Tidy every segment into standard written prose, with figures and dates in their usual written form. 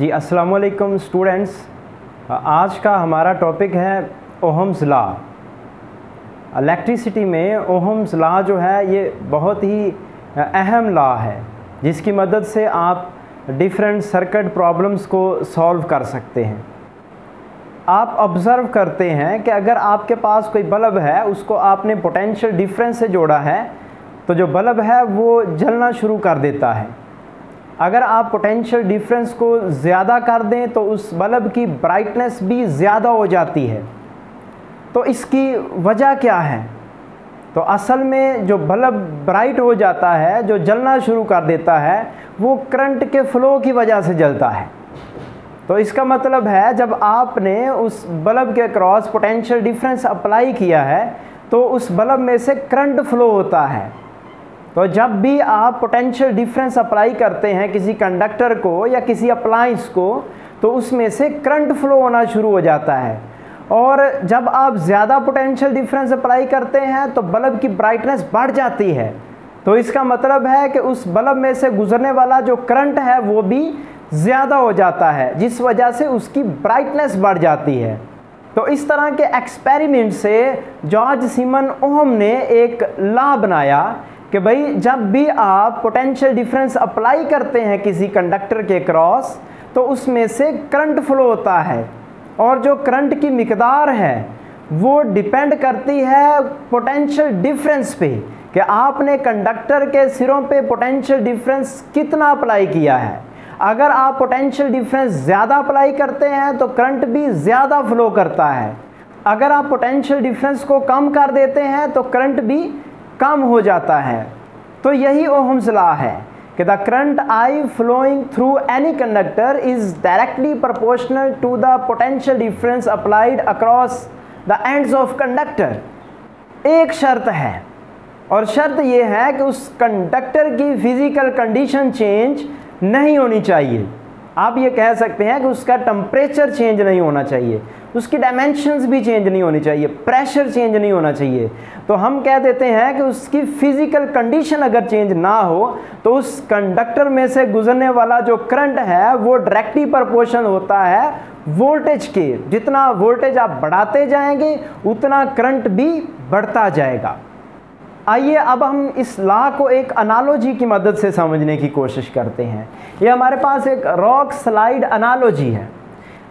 जी अस्सलाम वालेकुम स्टूडेंट्स। आज का हमारा टॉपिक है ओहम्स लॉ। इलेक्ट्रिसिटी में ओहम्स लॉ जो है ये बहुत ही अहम लॉ है, जिसकी मदद से आप डिफरेंट सर्किट प्रॉब्लम्स को सॉल्व कर सकते हैं। आप ऑब्ज़र्व करते हैं कि अगर आपके पास कोई बल्ब है, उसको आपने पोटेंशियल डिफरेंस से जोड़ा है तो जो बल्ब है वो जलना शुरू कर देता है। अगर आप पोटेंशियल डिफरेंस को ज़्यादा कर दें तो उस बल्ब की ब्राइटनेस भी ज़्यादा हो जाती है। तो इसकी वजह क्या है? तो असल में जो बल्ब ब्राइट हो जाता है, जो जलना शुरू कर देता है, वो करंट के फ़्लो की वजह से जलता है। तो इसका मतलब है जब आपने उस बल्ब के क्रॉस पोटेंशियल डिफरेंस अप्लाई किया है तो उस बल्ब में से करंट फ़्लो होता है। तो जब भी आप पोटेंशियल डिफरेंस अप्लाई करते हैं किसी कंडक्टर को या किसी अप्लायंस को, तो उसमें से करंट फ़्लो होना शुरू हो जाता है। और जब आप ज़्यादा पोटेंशियल डिफरेंस अप्लाई करते हैं तो बल्ब की ब्राइटनेस बढ़ जाती है। तो इसका मतलब है कि उस बल्ब में से गुजरने वाला जो करंट है वो भी ज़्यादा हो जाता है, जिस वजह से उसकी ब्राइटनेस बढ़ जाती है। तो इस तरह के एक्सपेरिमेंट से जॉर्ज सिमन ओहम ने एक लॉ बनाया कि भाई जब भी आप पोटेंशियल डिफरेंस अप्लाई करते हैं किसी कंडक्टर के क्रॉस तो उसमें से करंट फ्लो होता है, और जो करंट की मिकदार है वो डिपेंड करती है पोटेंशियल डिफरेंस पे कि आपने कंडक्टर के सिरों पे पोटेंशियल डिफरेंस कितना अप्लाई किया है। अगर आप पोटेंशियल डिफरेंस ज़्यादा अप्लाई करते हैं तो करंट भी ज़्यादा फ्लो करता है। अगर आप पोटेंशियल डिफरेंस को कम कर देते हैं तो करंट भी कम हो जाता है। तो यही ओहम्स लॉ है कि the current I flowing through any conductor is directly proportional to the potential difference applied across the ends of conductor। एक शर्त है, और शर्त ये है कि उस कंडक्टर की फिजिकल कंडीशन चेंज नहीं होनी चाहिए। आप ये कह सकते हैं कि उसका टेम्परेचर चेंज नहीं होना चाहिए, उसकी डायमेंशंस भी चेंज नहीं होनी चाहिए, प्रेशर चेंज नहीं होना चाहिए। तो हम कह देते हैं कि उसकी फिजिकल कंडीशन अगर चेंज ना हो तो उस कंडक्टर में से गुजरने वाला जो करंट है वो डायरेक्टली प्रोपोर्शनल होता है वोल्टेज के। जितना वोल्टेज आप बढ़ाते जाएंगे उतना करंट भी बढ़ता जाएगा। आइए अब हम इस लॉ को एक एनालॉजी की मदद से समझने की कोशिश करते हैं। ये हमारे पास एक रॉक स्लाइड एनालॉजी है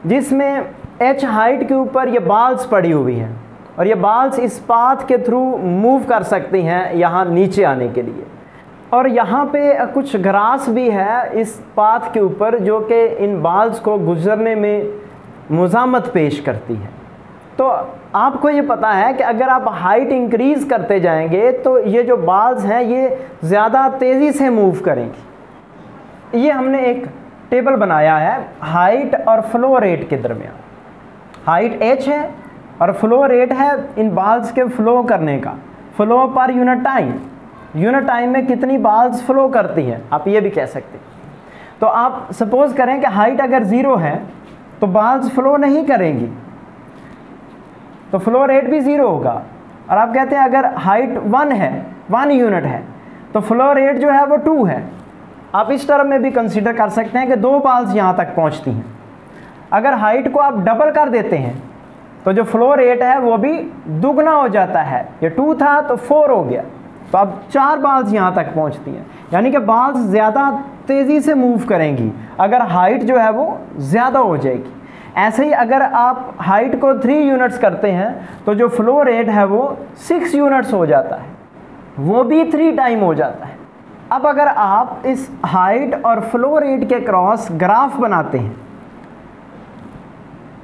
जिसमें h हाइट के ऊपर ये बाल्स पड़ी हुई हैं और ये बाल्स इस पाथ के थ्रू मूव कर सकती हैं यहाँ नीचे आने के लिए। और यहाँ पे कुछ ग्रास भी है इस पाथ के ऊपर जो कि इन बाल्स को गुजरने में मुज़ामत पेश करती है। तो आपको ये पता है कि अगर आप हाइट इंक्रीज़ करते जाएंगे तो ये जो बाल्स हैं ये ज़्यादा तेज़ी से मूव करेंगी। ये हमने एक टेबल बनाया है हाइट और फ्लो रेट के दरमियान। हाइट h है और फ्लो रेट है इन बाल्स के फ़्लो करने का, flow per unit time. Unit time में कितनी बाल्स फ़्लो करती हैं, आप ये भी कह सकते हैं। तो आप सपोज़ करें कि हाइट अगर 0 है तो बाल्स फ़्लो नहीं करेंगी, तो फ्लो रेट भी 0 होगा। और आप कहते हैं अगर हाइट 1 है, 1 यूनिट है, तो फ्लो रेट जो है वो 2 है। आप इस टर्म में भी कंसीडर कर सकते हैं कि 2 बाल्स यहाँ तक पहुँचती हैं। अगर हाइट को आप डबल कर देते हैं तो जो फ्लो रेट है वो भी दुगना हो जाता है। ये 2 था तो 4 हो गया, तो अब 4 बाल्स यहाँ तक पहुँचती हैं। यानी कि बाल्स ज़्यादा तेज़ी से मूव करेंगी अगर हाइट जो है वो ज़्यादा हो जाएगी। ऐसे ही अगर आप हाइट को 3 यूनिट्स करते हैं तो जो फ्लो रेट है वो 6 यूनिट्स हो जाता है, वो भी 3 टाइम हो जाता है। अब अगर आप इस हाइट और फ्लो रेट के क्रॉस ग्राफ बनाते हैं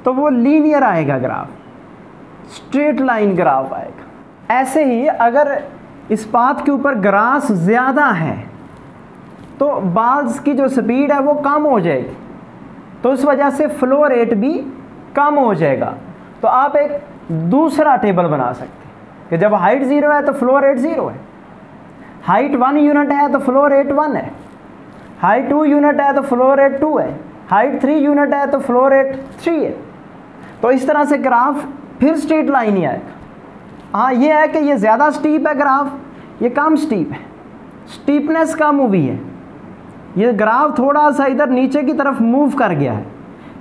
तो वो लीनियर आएगा, ग्राफ स्ट्रेट लाइन ग्राफ आएगा। ऐसे ही अगर इस पाथ के ऊपर ग्रास ज़्यादा है तो बाल्स की जो स्पीड है वो कम हो जाएगी, तो उस वजह से फ्लो रेट भी कम हो जाएगा। तो आप एक दूसरा टेबल बना सकते हैं कि जब हाइट 0 है तो फ्लो रेट 0 है, हाइट 1 यूनिट है तो फ्लो रेट 1 है, हाइट 2 यूनिट है तो फ्लो रेट 2 है, हाइट 3 यूनिट है तो फ्लो रेट 3 है। तो इस तरह से ग्राफ फिर स्ट्रेट लाइन ही आएगा। हाँ, ये है कि ये ज़्यादा स्टीप है ग्राफ, ये कम स्टीप है, स्टीपनेस कम हुई है। ये ग्राफ थोड़ा सा इधर नीचे की तरफ मूव कर गया है,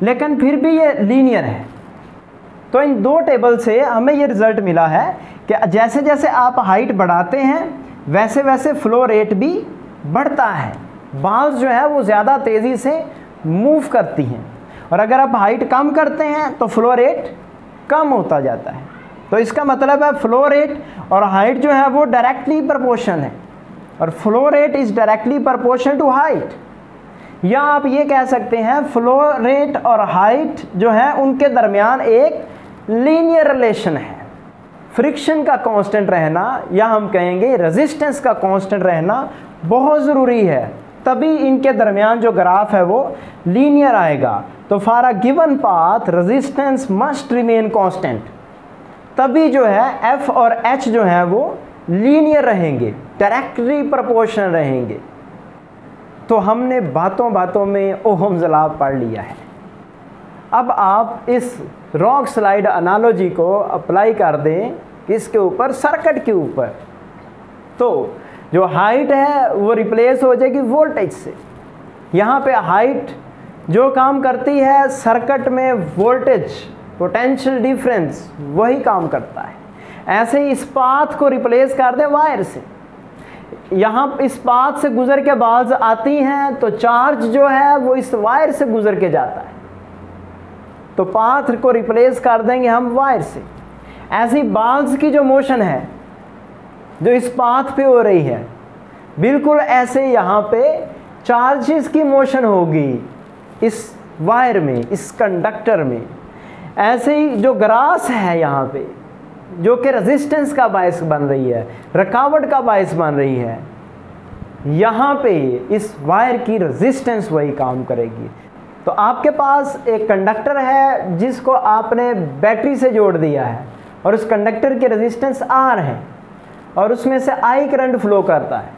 लेकिन फिर भी ये लीनियर है। तो इन दो टेबल से हमें ये रिज़ल्ट मिला है कि जैसे जैसे आप हाइट बढ़ाते हैं वैसे वैसे फ्लो रेट भी बढ़ता है। बाल्स जो है वो ज़्यादा तेज़ी से मूव करती हैं, और अगर आप हाइट कम करते हैं तो फ्लो रेट कम होता जाता है। तो इसका मतलब है फ्लो रेट और हाइट जो है वो डायरेक्टली प्रोपोर्शनल है, और flow rate is directly proportional to height. या आप ये कह सकते हैं फ्लो रेट और हाइट जो है उनके दरमियान एक लीनियर रिलेशन है। फ्रिक्शन का कांस्टेंट रहना, या हम कहेंगे रेजिस्टेंस का कांस्टेंट रहना बहुत ज़रूरी है, तभी इनके दरमियान जो ग्राफ है वो लीनियर आएगा। तो for a given path resistance must remain constant, तभी जो है एफ और एच जो है वो लीनियर रहेंगे, डायरेक्टली प्रोपोर्शनल रहेंगे। तो हमने बातों बातों में ओहम्स लॉ पढ़ लिया है। अब आप इस रॉक स्लाइड एनालॉजी को अप्लाई कर दें किसके ऊपर, सर्किट के ऊपर। तो जो हाइट है वो रिप्लेस हो जाएगी वोल्टेज से। यहाँ पे हाइट जो काम करती है, सर्किट में वोल्टेज पोटेंशियल डिफरेंस वही काम करता है। ऐसे ही इस पाथ को रिप्लेस कर दें वायर से। यहाँ इस पाथ से गुजर के बाल्स आती हैं तो चार्ज जो है वो इस वायर से गुजर के जाता है, तो पाथ को रिप्लेस कर देंगे हम वायर से। ऐसी बाल्स की जो मोशन है जो इस पाथ पे हो रही है, बिल्कुल ऐसे यहाँ पे चार्जेस की मोशन होगी इस वायर में, इस कंडक्टर में। ऐसे ही जो ग्रास है यहाँ पे जो कि रेजिस्टेंस का बायस बन रही है, रुकावट का बायस बन रही है, यहाँ पे इस वायर की रेजिस्टेंस वही काम करेगी। तो आपके पास एक कंडक्टर है जिसको आपने बैटरी से जोड़ दिया है, और उस कंडक्टर की रेजिस्टेंस R है, और उसमें से I करंट फ्लो करता है।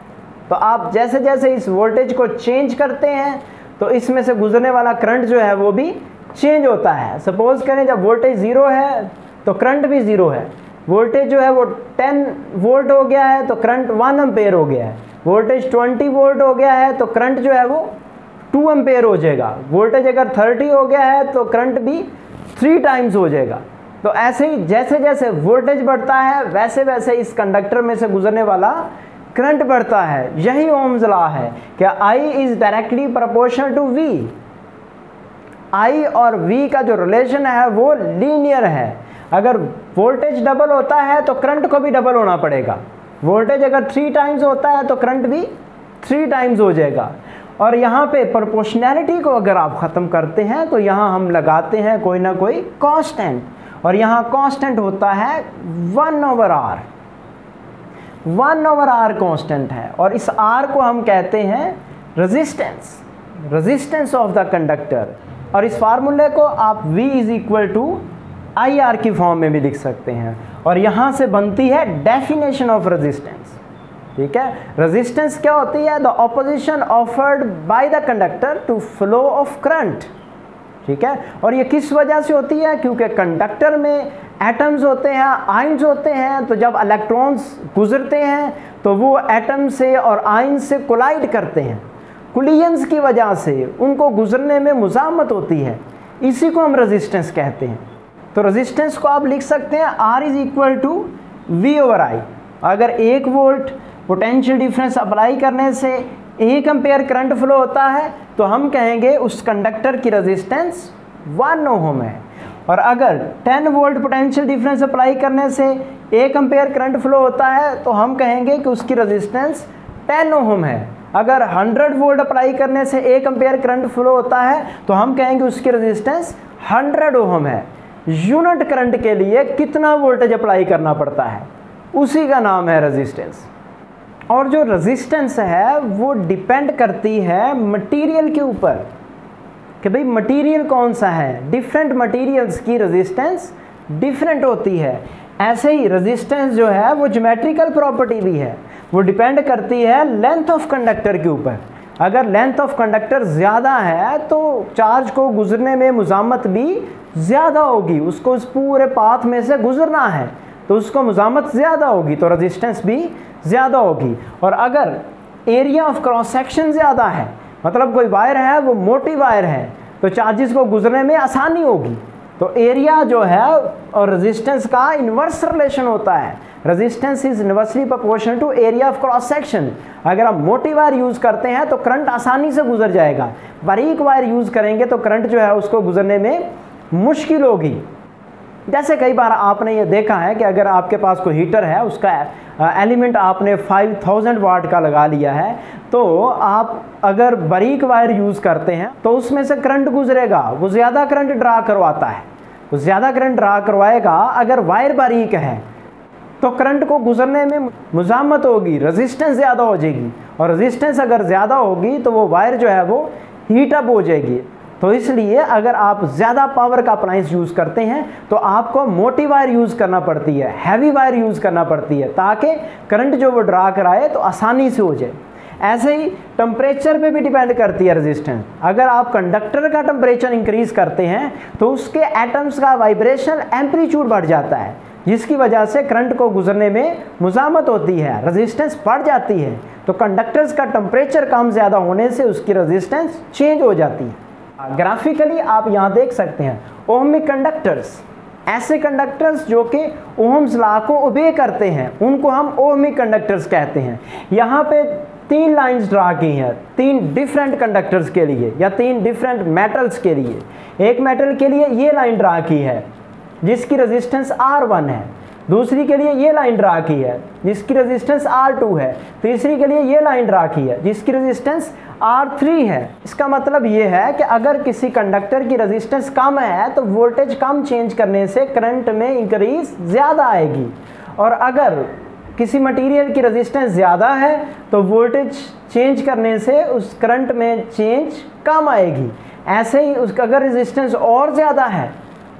तो आप जैसे जैसे इस वोल्टेज को चेंज करते हैं तो इसमें से गुजरने वाला करंट जो है वो भी चेंज होता है। सपोज करें जब वोल्टेज 0 है तो करंट भी 0 है। वोल्टेज जो है वो 10 वोल्ट हो गया है तो करंट 1 एम्पेयर हो गया है। वोल्टेज 20 वोल्ट हो गया है तो करंट जो है वो 2 एम्पेयर हो जाएगा। वोल्टेज अगर 30 हो गया है तो करंट भी 3 टाइम्स हो जाएगा। तो ऐसे ही जैसे जैसे वोल्टेज बढ़ता है वैसे वैसे इस कंडक्टर में से गुजरने वाला करंट बढ़ता है। यही ओम्स लॉ है कि I is directly proportional to V। I और V का जो रिलेशन है वो लीनियर है। अगर वोल्टेज डबल होता है तो करंट को भी डबल होना पड़ेगा। वोल्टेज अगर 3 टाइम्स होता है तो करंट भी 3 टाइम्स हो जाएगा। और यहाँ पे प्रोपोर्शनैलिटी को अगर आप ख़त्म करते हैं तो यहाँ हम लगाते हैं कोई ना कोई कांस्टेंट, और यहाँ कांस्टेंट होता है 1/R। 1/R कांस्टेंट है, और इस R को हम कहते हैं रेजिस्टेंस ऑफ द कंडक्टर। और इस फार्मूले को आप V is equal to IR की फॉर्म में भी लिख सकते हैं, और यहाँ से बनती है डेफिनेशन ऑफ रेजिस्टेंस। ठीक है, रेजिस्टेंस क्या होती है? The opposition offered by the conductor to flow of current. ठीक है, और ये किस वजह से होती है? क्योंकि कंडक्टर में एटम्स होते हैं, आयन्स होते हैं, तो जब इलेक्ट्रॉन्स गुजरते हैं तो वो एटम से और आयन से कोलाइड करते हैं। कोलिजन्स की वजह से उनको गुजरने में मुज़ामत होती है, इसी को हम रेजिस्टेंस कहते हैं। तो रेजिस्टेंस को आप लिख सकते हैं R is equal to V/I। अगर 1 वोल्ट पोटेंशियल डिफरेंस अप्लाई करने से 1 एम्पेयर करंट फ्लो होता है तो हम कहेंगे उस कंडक्टर की रेजिस्टेंस 1 ओम है। और अगर 10 वोल्ट पोटेंशियल डिफरेंस अप्लाई करने से 1 एम्पेयर करंट फ्लो होता है तो हम कहेंगे कि उसकी रेजिस्टेंस 10 ओम है। अगर 100 वोल्ट अप्लाई करने से 1 एम्पेयर करंट फ्लो होता है तो हम कहेंगे उसकी रेजिस्टेंस 100 ओम है। यूनिट करंट के लिए कितना वोल्टेज अप्लाई करना पड़ता है, उसी का नाम है रेजिस्टेंस। और जो रेजिस्टेंस है वो डिपेंड करती है मटेरियल के ऊपर कि भाई मटेरियल कौन सा है। डिफरेंट मटेरियल्स की रेजिस्टेंस डिफरेंट होती है। ऐसे ही रेजिस्टेंस जो है वो ज्योमेट्रिकल प्रॉपर्टी भी है, वो डिपेंड करती है लेंथ ऑफ कंडक्टर के ऊपर। अगर लेंथ ऑफ कंडक्टर ज़्यादा है तो चार्ज को गुजरने में मुज़ामत भी ज़्यादा होगी। उसको उस पूरे पाथ में से गुजरना है तो उसको मुज़ामत ज़्यादा होगी, तो रेजिस्टेंस भी ज़्यादा होगी। और अगर एरिया ऑफ क्रॉस सेक्शन ज़्यादा है मतलब कोई वायर है वो मोटी वायर है तो चार्जेस को गुजरने में आसानी होगी। तो एरिया जो है और रेजिस्टेंस का इन्वर्स रिलेशन होता है। Resistance is inversely proportional to area of cross section. अगर आप मोटी वायर यूज़ करते हैं तो करंट आसानी से गुजर जाएगा, बारीक वायर यूज़ करेंगे तो करंट जो है उसको गुजरने में मुश्किल होगी। जैसे कई बार आपने ये देखा है कि अगर आपके पास कोई हीटर है, उसका एलिमेंट आपने 5000 वाट का लगा लिया है, तो आप अगर बारीक वायर यूज़ करते हैं तो उसमें से करंट गुजरेगा, वो ज़्यादा करंट ड्रा करवाता है, वो ज़्यादा करंट ड्रा करवाएगा। अगर वायर बारीक है तो करंट को गुजरने में मुज़ामत होगी, रेजिस्टेंस ज़्यादा हो जाएगी, और रेजिस्टेंस अगर ज़्यादा होगी तो वो वायर जो है वो हीट अप हो जाएगी। तो इसलिए अगर आप ज़्यादा पावर का अप्लायंस यूज़ करते हैं तो आपको मोटी वायर यूज़ करना पड़ती है, हैवी वायर यूज़ करना पड़ती है, ताकि करंट जो वो ड्रा कराए तो आसानी से हो जाए। ऐसे ही टेम्परेचर पे भी डिपेंड करती है रेजिस्टेंस। अगर आप कंडक्टर का टेम्परेचर इंक्रीज़ करते हैं तो उसके एटम्स का वाइब्रेशन एम्पलीट्यूड बढ़ जाता है, जिसकी वजह से करंट को गुजरने में मुज़ामत होती है, रेजिस्टेंस बढ़ जाती है। तो कंडक्टर्स का टेम्परेचर कम ज़्यादा होने से उसकी रेजिस्टेंस चेंज हो जाती है। ग्राफिकली आप यहाँ देख सकते हैं ओहमिक कंडक्टर्स, ऐसे कंडक्टर्स जो कि ओहम्स लॉ को ओबे करते हैं उनको हम ओहमिक कंडक्टर्स कहते हैं। यहाँ पे 3 लाइंस ड्रा की हैं 3 डिफरेंट कंडक्टर्स के लिए या 3 डिफरेंट मेटल्स के लिए। एक मेटल के लिए ये लाइन ड्रा की है जिसकी रेजिस्टेंस R1 है, दूसरी के लिए ये लाइन ड्रा की है जिसकी रेजिस्टेंस R2 है, तीसरी के लिए ये लाइन ड्रा की है जिसकी रेजिस्टेंस R3 है। इसका मतलब ये है कि अगर किसी कंडक्टर की रेजिस्टेंस कम है तो वोल्टेज कम चेंज करने से करंट में इंक्रीज ज़्यादा आएगी, और अगर किसी मटेरियल की रेजिस्टेंस ज़्यादा है तो वोल्टेज चेंज करने से उस करंट में चेंज कम आएगी। ऐसे ही उसका अगर रेजिस्टेंस और ज़्यादा है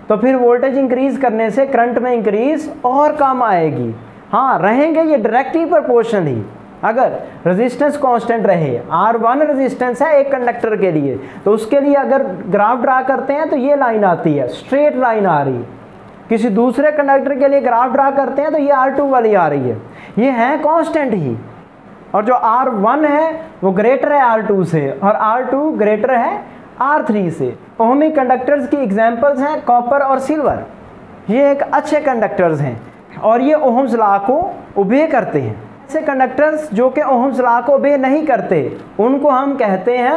तो फिर वोल्टेज इंक्रीज करने से करंट में इंक्रीज और कम आएगी। हाँ, रहेंगे ये डायरेक्टली प्रोपोर्शनल ही। अगर रेजिस्टेंस कांस्टेंट रहे, R1 रेजिस्टेंस है एक कंडक्टर के लिए, तो उसके लिए अगर ग्राफ ड्रा करते हैं तो ये लाइन आती है, स्ट्रेट लाइन आ रही है। किसी दूसरे कंडक्टर के लिए ग्राफ ड्रा करते हैं तो ये R2 वाली आ रही है, ये है कांस्टेंट ही। और जो R1 है वो ग्रेटर है R2 से और R2 ग्रेटर है R3 से। ओहमिक कंडक्टर्स की एग्जांपल्स हैं कॉपर और सिल्वर। ये एक अच्छे कंडक्टर्स हैं और ये ओहम्स लॉ को ओबे करते हैं। ऐसे कंडक्टर्स जो कि ओहम्स लॉ को ओबे नहीं करते उनको हम कहते हैं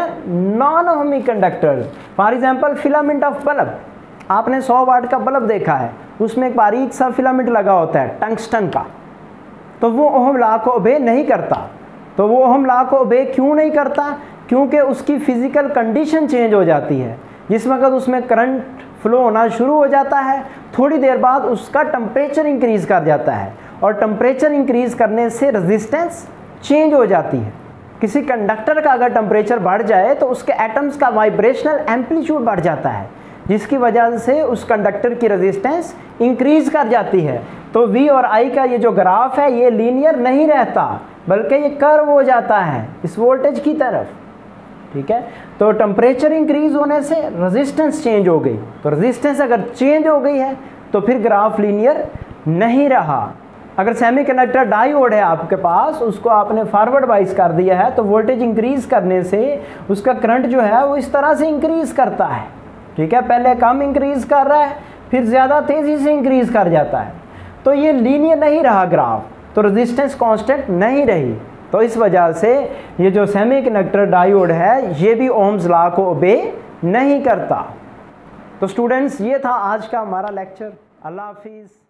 non ohmic conductors. For example filament of bulb, आपने 100 वाट का बल्ब देखा है, उसमें एक बारीक सा फिलामेंट लगा होता है टंगस्टन का, तो वो ओहम लॉ को ओबे नहीं करता। तो वो ओहम लॉ को ओबे क्यों नहीं करता? क्योंकि उसकी फिजिकल कंडीशन चेंज हो जाती है। जिस वक्त उसमें करंट फ्लो होना शुरू हो जाता है, थोड़ी देर बाद उसका टेम्परेचर इंक्रीज़ कर जाता है और टेम्परेचर इंक्रीज़ करने से रेजिस्टेंस चेंज हो जाती है। किसी कंडक्टर का अगर टेम्परेचर बढ़ जाए तो उसके एटम्स का वाइब्रेशनल एम्पलीट्यूड बढ़ जाता है, जिसकी वजह से उस कंडक्टर की रेजिस्टेंस इंक्रीज़ कर जाती है। तो V और I का ये जो ग्राफ है ये लीनियर नहीं रहता, बल्कि ये कर्व हो जाता है इस वोल्टेज की तरफ। ठीक है, तो टेम्परेचर इंक्रीज होने से रेजिस्टेंस चेंज हो गई। तो रेजिस्टेंस अगर चेंज हो गई है तो फिर ग्राफ लीनियर नहीं रहा। अगर सेमीकंडक्टर डायोड है आपके पास, उसको आपने फॉरवर्ड वाइज कर दिया है तो वोल्टेज इंक्रीज करने से उसका करंट जो है वो इस तरह से इंक्रीज करता है। ठीक है, पहले कम इंक्रीज कर रहा है फिर ज़्यादा तेज़ी से इंक्रीज कर जाता है। तो ये लीनियर नहीं रहा ग्राफ, तो रेजिस्टेंस कांस्टेंट नहीं रही। तो इस वजह से ये जो सेमीकंडक्टर डायोड है ये भी ओम्स लॉ को ओबे नहीं करता। तो स्टूडेंट्स, ये था आज का हमारा लेक्चर। अल्लाह हाफिज़।